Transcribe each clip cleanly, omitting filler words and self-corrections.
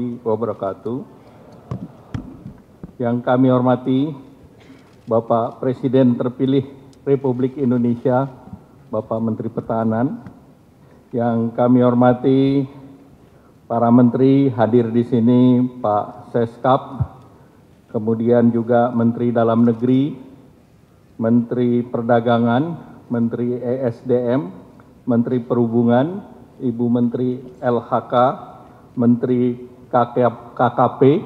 Wabarakatuh. Yang kami hormati Bapak Presiden terpilih Republik Indonesia, Bapak Menteri Pertahanan. Yang kami hormati para menteri hadir di sini, Pak Seskap, kemudian juga Menteri Dalam Negeri, Menteri Perdagangan, Menteri ESDM, Menteri Perhubungan, Ibu Menteri LHK, Menteri KKP,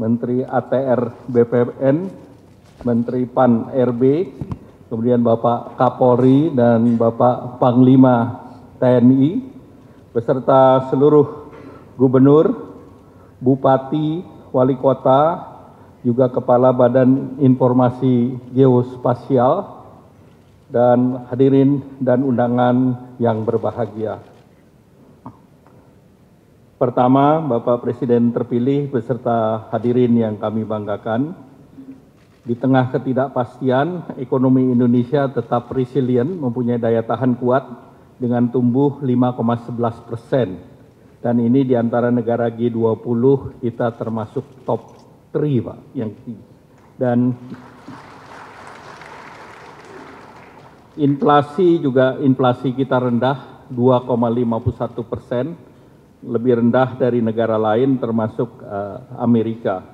Menteri ATR BPN, Menteri PAN RB, kemudian Bapak Kapolri dan Bapak Panglima TNI, beserta seluruh gubernur, bupati, wali kota, juga Kepala Badan Informasi Geospasial, dan hadirin dan undangan yang berbahagia. Pertama, Bapak Presiden terpilih beserta hadirin yang kami banggakan, di tengah ketidakpastian, ekonomi Indonesia tetap resilient, mempunyai daya tahan kuat dengan tumbuh 5,11%. Dan ini di antara negara G20 kita termasuk top 3, Pak. Dan inflasi kita rendah, 2,51%. Lebih rendah dari negara lain termasuk Amerika.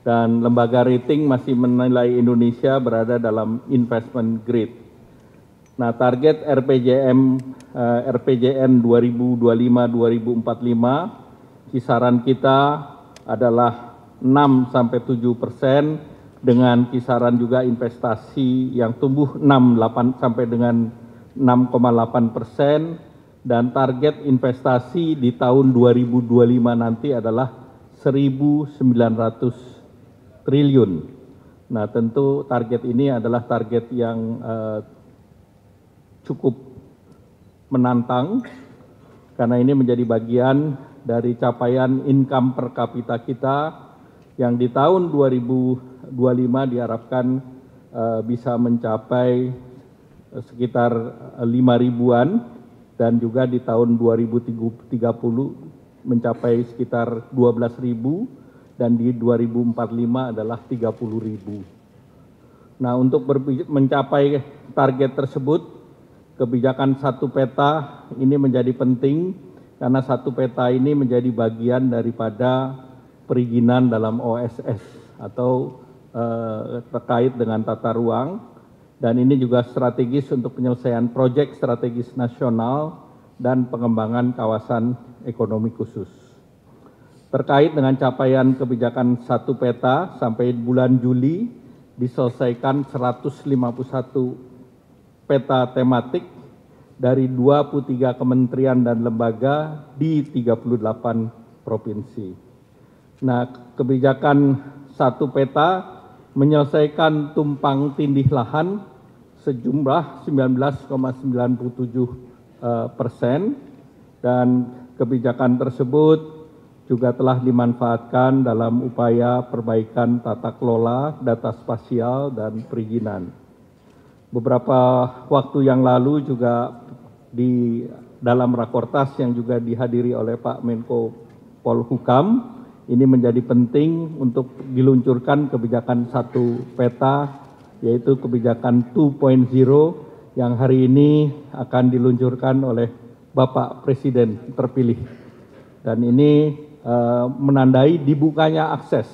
Dan lembaga rating masih menilai Indonesia berada dalam investment grade. Nah, target RPJMN 2025-2045 kisaran kita adalah 6-7% dengan kisaran juga investasi yang tumbuh 6,8 sampai dengan 6,8%. Dan target investasi di tahun 2025 nanti adalah 1.900 triliun. Nah, tentu target ini adalah target yang cukup menantang, karena ini menjadi bagian dari capaian income per kapita kita yang di tahun 2025 diharapkan bisa mencapai sekitar 5.000-an. Dan juga di tahun 2030 mencapai sekitar 12.000 dan di 2045 adalah 30.000. Nah, untuk mencapai target tersebut, kebijakan satu peta ini menjadi penting karena satu peta ini menjadi bagian daripada perizinan dalam OSS atau terkait dengan tata ruang. Dan ini juga strategis untuk penyelesaian proyek strategis nasional dan pengembangan kawasan ekonomi khusus. Terkait dengan capaian kebijakan satu peta, sampai bulan Juli diselesaikan 151 peta tematik dari 23 kementerian dan lembaga di 38 provinsi. Nah, kebijakan satu peta menyelesaikan tumpang tindih lahan sejumlah 19,97%, dan kebijakan tersebut juga telah dimanfaatkan dalam upaya perbaikan tata kelola data spasial dan perizinan. Beberapa waktu yang lalu juga di dalam rakortas yang juga dihadiri oleh Pak Menko Polhukam, ini menjadi penting untuk diluncurkan kebijakan satu peta, yaitu kebijakan 2.0 yang hari ini akan diluncurkan oleh Bapak Presiden terpilih. Dan ini menandai dibukanya akses.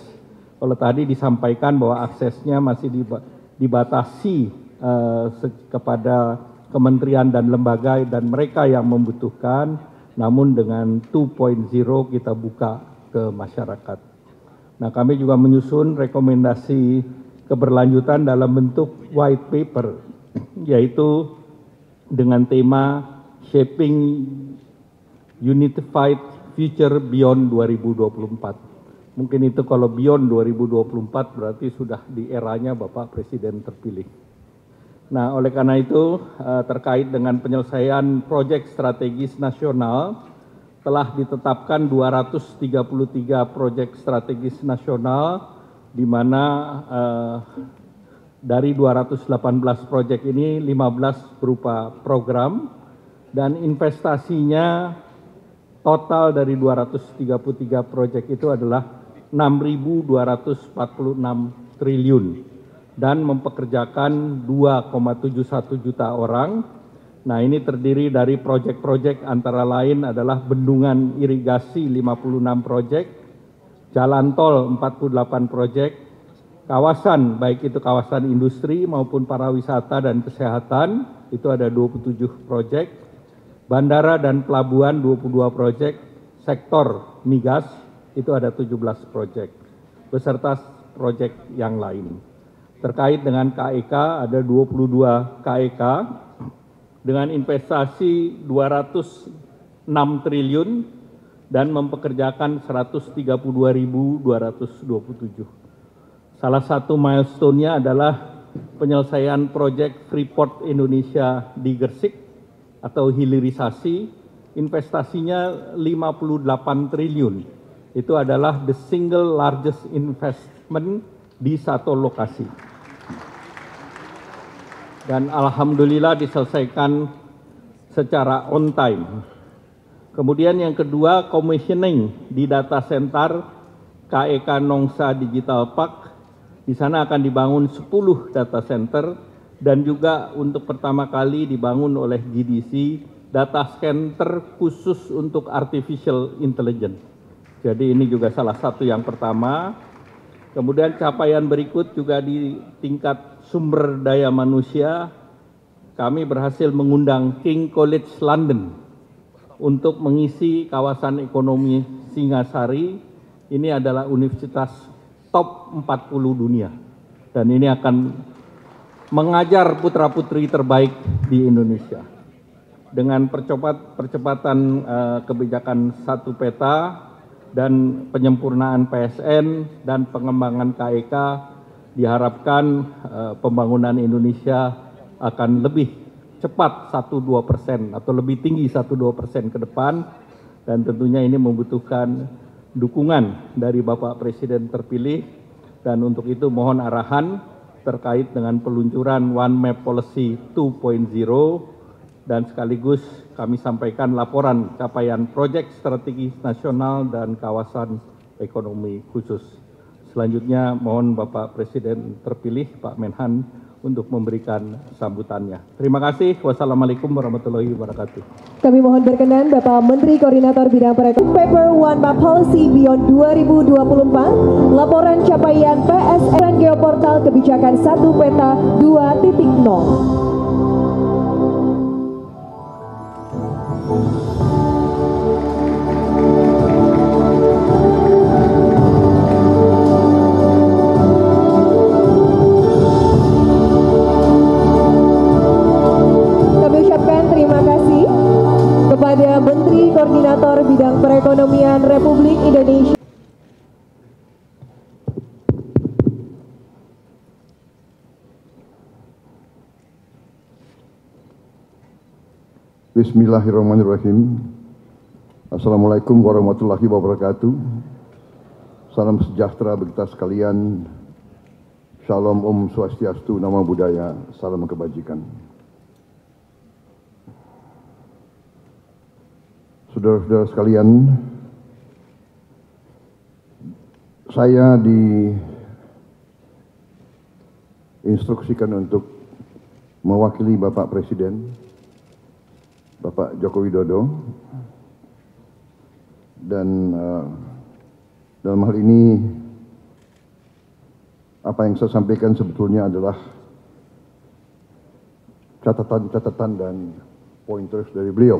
Kalau tadi disampaikan bahwa aksesnya masih dibatasi kepada kementerian dan lembaga dan mereka yang membutuhkan, namun dengan 2.0 kita buka ke masyarakat. Nah, kami juga menyusun rekomendasi keberlanjutan dalam bentuk white paper, yaitu dengan tema Shaping Unified Future Beyond 2024. Mungkin itu kalau beyond 2024 berarti sudah di eranya Bapak Presiden terpilih. Nah, oleh karena itu terkait dengan penyelesaian proyek strategis nasional, telah ditetapkan 233 proyek strategis nasional, di mana dari 218 proyek ini 15 berupa program dan investasinya Total dari 233 proyek itu adalah 6.246 triliun dan mempekerjakan 2,71 juta orang. Nah, ini terdiri dari proyek-proyek antara lain adalah bendungan irigasi 56 proyek, jalan tol 48 proyek, kawasan baik itu kawasan industri maupun pariwisata dan kesehatan itu ada 27 proyek, bandara dan pelabuhan 22 proyek, sektor migas itu ada 17 proyek, beserta proyek yang lain. Terkait dengan KEK ada 22 KEK dengan investasi 206 triliun dan mempekerjakan 132.227. Salah satu milestone-nya adalah penyelesaian proyek Freeport Indonesia di Gresik atau hilirisasi, investasinya 58 triliun. Itu adalah the single largest investment di satu lokasi. Dan alhamdulillah diselesaikan secara on time. Kemudian yang kedua, commissioning di data center KEK Nongsa Digital Park. Di sana akan dibangun 10 data center dan juga untuk pertama kali dibangun oleh GDC data center khusus untuk artificial intelligence. Jadi ini juga salah satu yang pertama. Kemudian capaian berikut juga di tingkat sumber daya manusia, kami berhasil mengundang King College London untuk mengisi kawasan ekonomi Singasari. Ini adalah universitas top 40 dunia. Dan ini akan mengajar putra-putri terbaik di Indonesia. Dengan percepatan kebijakan satu peta dan penyempurnaan PSN dan pengembangan KEK, diharapkan pembangunan Indonesia akan lebih cepat 1-2% atau lebih tinggi 1-2% ke depan, dan tentunya ini membutuhkan dukungan dari Bapak Presiden terpilih, dan untuk itu mohon arahan terkait dengan peluncuran One Map Policy 2.0 dan sekaligus kami sampaikan laporan capaian proyek strategis nasional dan kawasan ekonomi khusus. Selanjutnya mohon Bapak Presiden terpilih Pak Menhan untuk memberikan sambutannya. Terima kasih. Wassalamualaikum warahmatullahi wabarakatuh. Kami mohon berkenan Bapak Menteri Koordinator Bidang Perekonomian. Paper One Map Policy Beyond 2024, laporan capaian PSN Geoportal Kebijakan 1 Peta 2.0. Kepada Menteri Koordinator Bidang Perekonomian Republik Indonesia. Bismillahirrahmanirrahim. Assalamualaikum warahmatullahi wabarakatuh. Salam sejahtera bagi kita sekalian. Shalom Om Swastiastu, Namo Buddhaya, salam kebajikan. Saudara-saudara sekalian, saya diinstruksikan untuk mewakili Bapak Presiden, Bapak Joko Widodo, dan dalam hal ini apa yang saya sampaikan sebetulnya adalah catatan-catatan dan pointers dari beliau.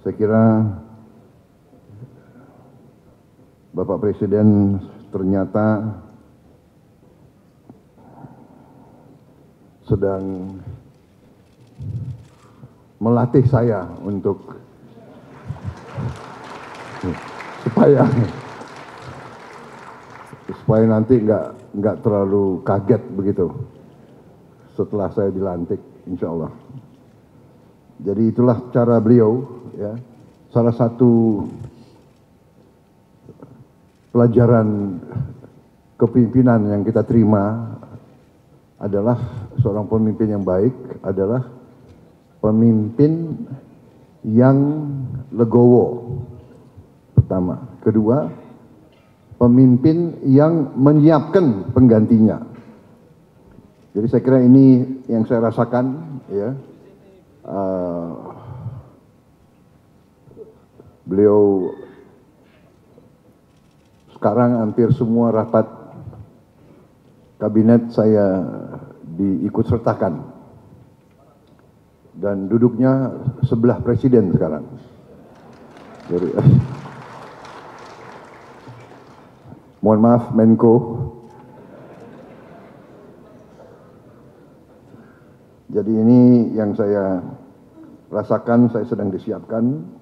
Saya kira Bapak Presiden ternyata sedang melatih saya untuk supaya nanti nggak terlalu kaget begitu setelah saya dilantik, insya Allah. Jadi itulah cara beliau, ya. Salah satu pelajaran kepemimpinan yang kita terima adalah seorang pemimpin yang baik adalah pemimpin yang legowo, pertama. Kedua, pemimpin yang menyiapkan penggantinya. Jadi saya kira ini yang saya rasakan, ya. Beliau sekarang hampir semua rapat kabinet saya diikut sertakan dan duduknya sebelah presiden sekarang. Jadi, mohon maaf Menko, jadi ini yang saya rasakan, saya sedang disiapkan.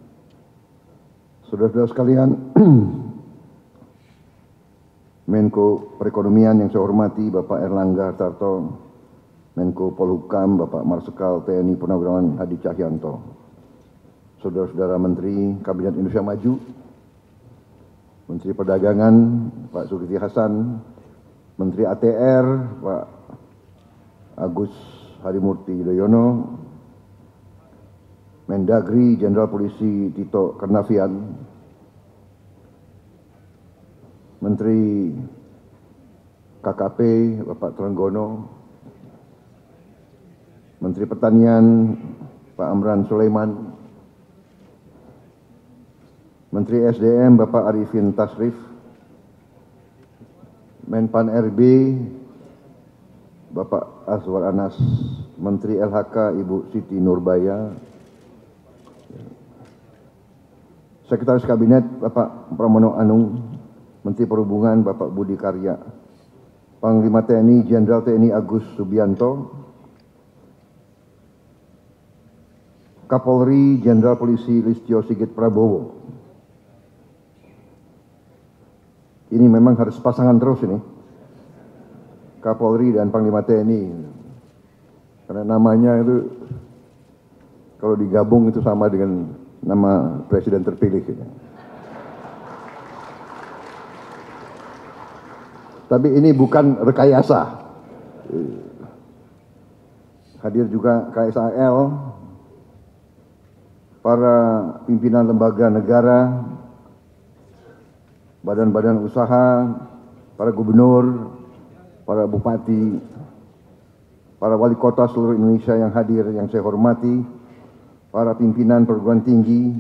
Saudara-saudara sekalian, Menko Perekonomian yang saya hormati Bapak Erlangga Hartarto, Menko Polhukam Bapak Marsikal TNI Purnawirawan Hadi Cahyanto, saudara-saudara Menteri Kabinet Indonesia Maju, Menteri Perdagangan Pak Zulkifli Hasan, Menteri ATR Pak Agus Harimurti Yudhoyono, Mendagri Jenderal Polisi Tito Karnavian, Menteri KKP Bapak Trenggono, Menteri Pertanian Pak Amran Sulaiman, Menteri SDM Bapak Arifin Tasrif, Menpan RB Bapak Azwar Anas, Menteri LHK Ibu Siti Nurbaya, Sekretaris Kabinet Bapak Pramono Anung, Menteri Perhubungan Bapak Budi Karya, Panglima TNI Jenderal TNI Agus Subianto, Kapolri Jenderal Polisi Listio Sigit Prabowo. Ini memang harus pasangan terus ini, Kapolri dan Panglima TNI, karena namanya itu kalau digabung itu sama dengan nama presiden terpilih. Tapi ini bukan rekayasa. Hadir juga KSAL, para pimpinan lembaga negara, badan-badan usaha, para gubernur, para bupati, para wali kota seluruh Indonesia yang hadir yang saya hormati, para pimpinan perguruan tinggi,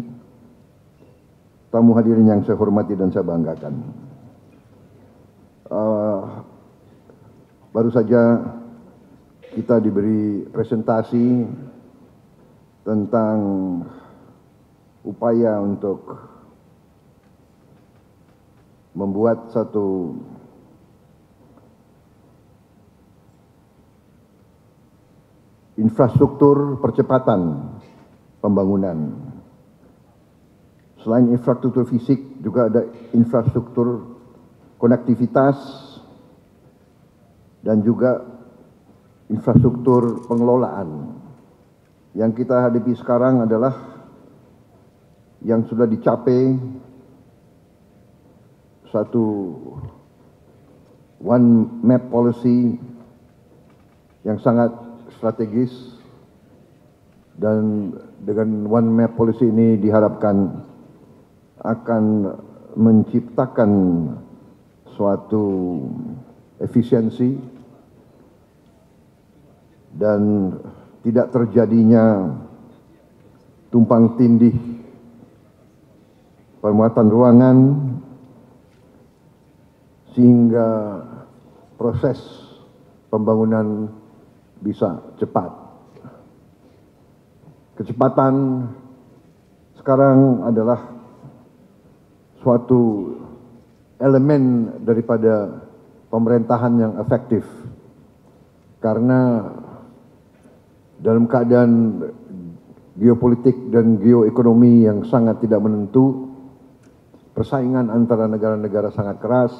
tamu hadirin yang saya hormati dan saya banggakan. Baru saja kita diberi presentasi tentang upaya untuk membuat satu infrastruktur percepatan pembangunan. Selain infrastruktur fisik, juga ada infrastruktur konektivitas dan juga infrastruktur pengelolaan. Yang kita hadapi sekarang adalah yang sudah dicapai satu one map policy yang sangat strategis, dan dengan one map policy ini diharapkan akan menciptakan suatu efisiensi dan tidak terjadinya tumpang tindih permuatan ruangan, sehingga proses pembangunan bisa cepat. Kecepatan sekarang adalah suatu elemen daripada pemerintahan yang efektif, karena dalam keadaan geopolitik dan geoekonomi yang sangat tidak menentu, persaingan antara negara-negara sangat keras,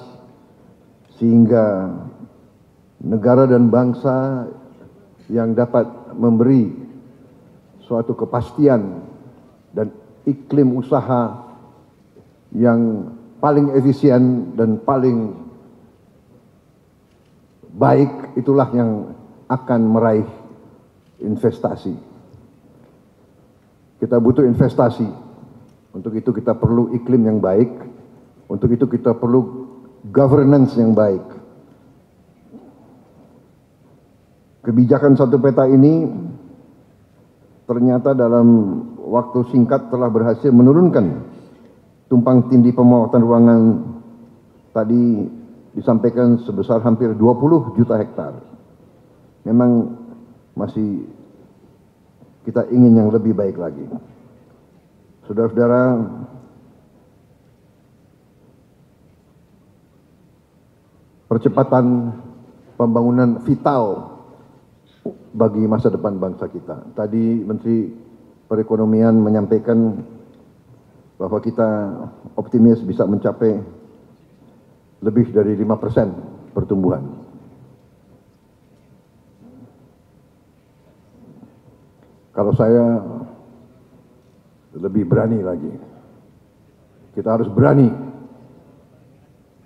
sehingga negara dan bangsa yang dapat memberi suatu kepastian dan iklim usaha yang paling efisien dan paling baik, itulah yang akan meraih investasi. Kita butuh investasi. Untuk itu kita perlu iklim yang baik. Untuk itu kita perlu governance yang baik. Kebijakan satu peta ini ternyata dalam waktu singkat telah berhasil menurunkan tumpang tindih pemotongan ruangan tadi disampaikan sebesar hampir 20 juta hektar. Memang masih kita ingin yang lebih baik lagi. Saudara-saudara, percepatan pembangunan vital bagi masa depan bangsa kita. Tadi Menteri Perekonomian menyampaikan bahwa kita optimis bisa mencapai lebih dari 5% pertumbuhan. Kalau saya lebih berani lagi. Kita harus berani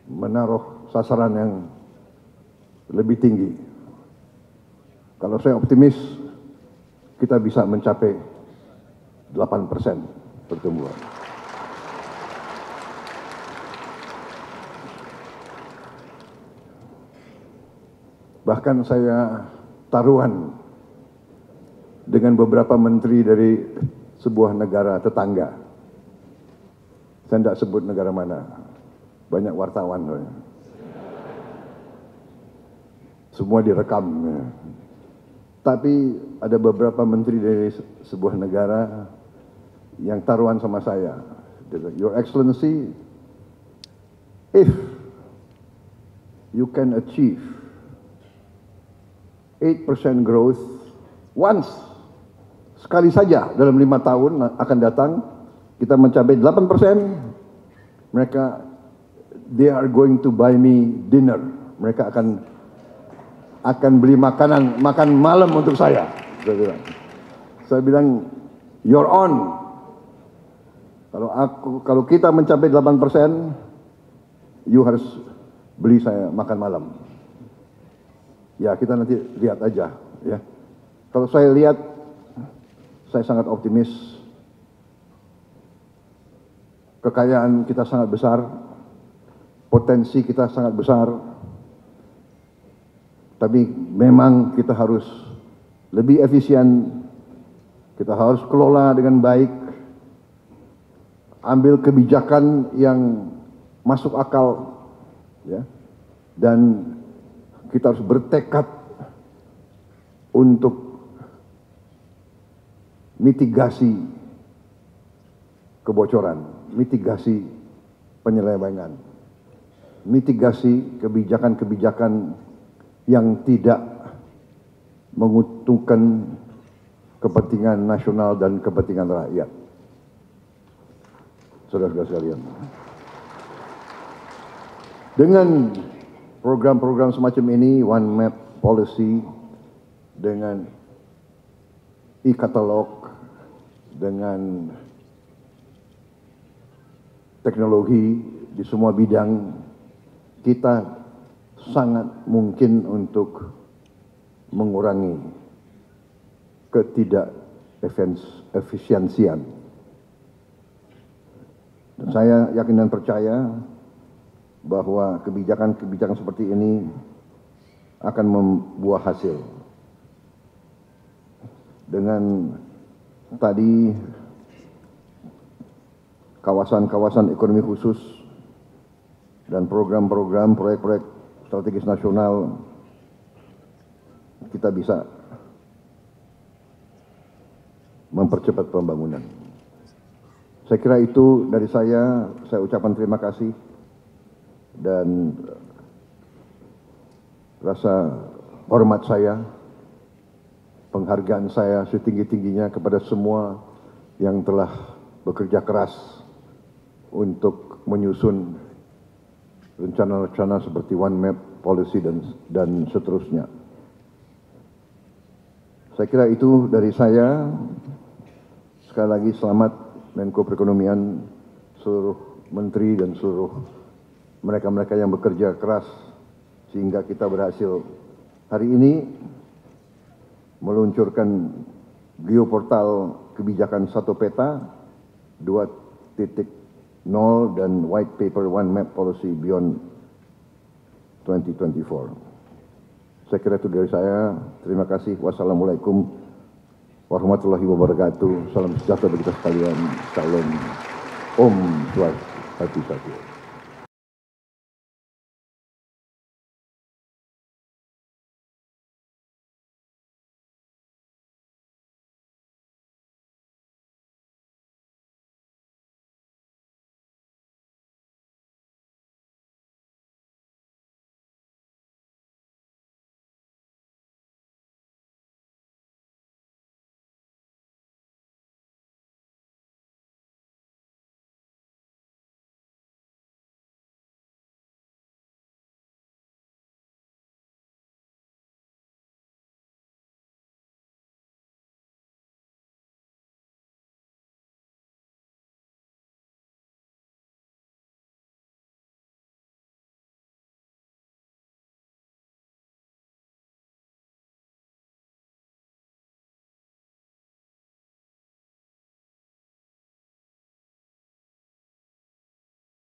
menaruh sasaran yang lebih tinggi. Kalau saya optimis, kita bisa mencapai 8% pertumbuhan. Bahkan saya taruhan dengan beberapa menteri dari sebuah negara tetangga. Saya tidak sebut negara mana, banyak wartawan. Semua direkam. Tapi ada beberapa menteri dari sebuah negara yang taruhan sama saya. Your Excellency, if you can achieve 8% growth once, sekali saja dalam 5 tahun akan datang, kita mencapai 8%, mereka, they are going to buy me dinner. Mereka akan beli makan malam untuk saya. Saya bilang, you're on. Kalau kita mencapai 8%, you harus beli saya makan malam. Ya, kita nanti lihat aja, ya. Kalau saya lihat, saya sangat optimis. Kekayaan kita sangat besar, potensi kita sangat besar. Tapi memang kita harus lebih efisien, kita harus kelola dengan baik, ambil kebijakan yang masuk akal, ya, dan kita harus bertekad untuk mitigasi kebocoran, mitigasi penyelewengan, mitigasi kebijakan-kebijakan yang tidak menguntungkan kepentingan nasional dan kepentingan rakyat. Saudara-saudara sekalian, dengan program-program semacam ini, One Map Policy, dengan e-katalog, dengan teknologi di semua bidang, kita sangat mungkin untuk mengurangi ketidakefisiensian. Dan saya yakin dan percaya bahwa kebijakan-kebijakan seperti ini akan membuah hasil. Dengan tadi kawasan-kawasan ekonomi khusus dan program-program proyek-proyek strategis nasional, kita bisa mempercepat pembangunan. Saya kira itu dari saya ucapkan terima kasih dan rasa hormat saya, penghargaan saya setinggi-tingginya kepada semua yang telah bekerja keras untuk menyusun rencana-rencana seperti One Map Policy dan seterusnya. Saya kira itu dari saya. Sekali lagi selamat Menko Perekonomian, seluruh menteri dan seluruh mereka-mereka yang bekerja keras sehingga kita berhasil hari ini meluncurkan geoportal kebijakan satu peta, 2.0 dan White Paper One Map Policy Beyond 2024. Saya kira itu dari saya. Terima kasih. Wassalamualaikum warahmatullahi wabarakatuh. Salam sejahtera bagi kita sekalian. Salam Om Swastiastu.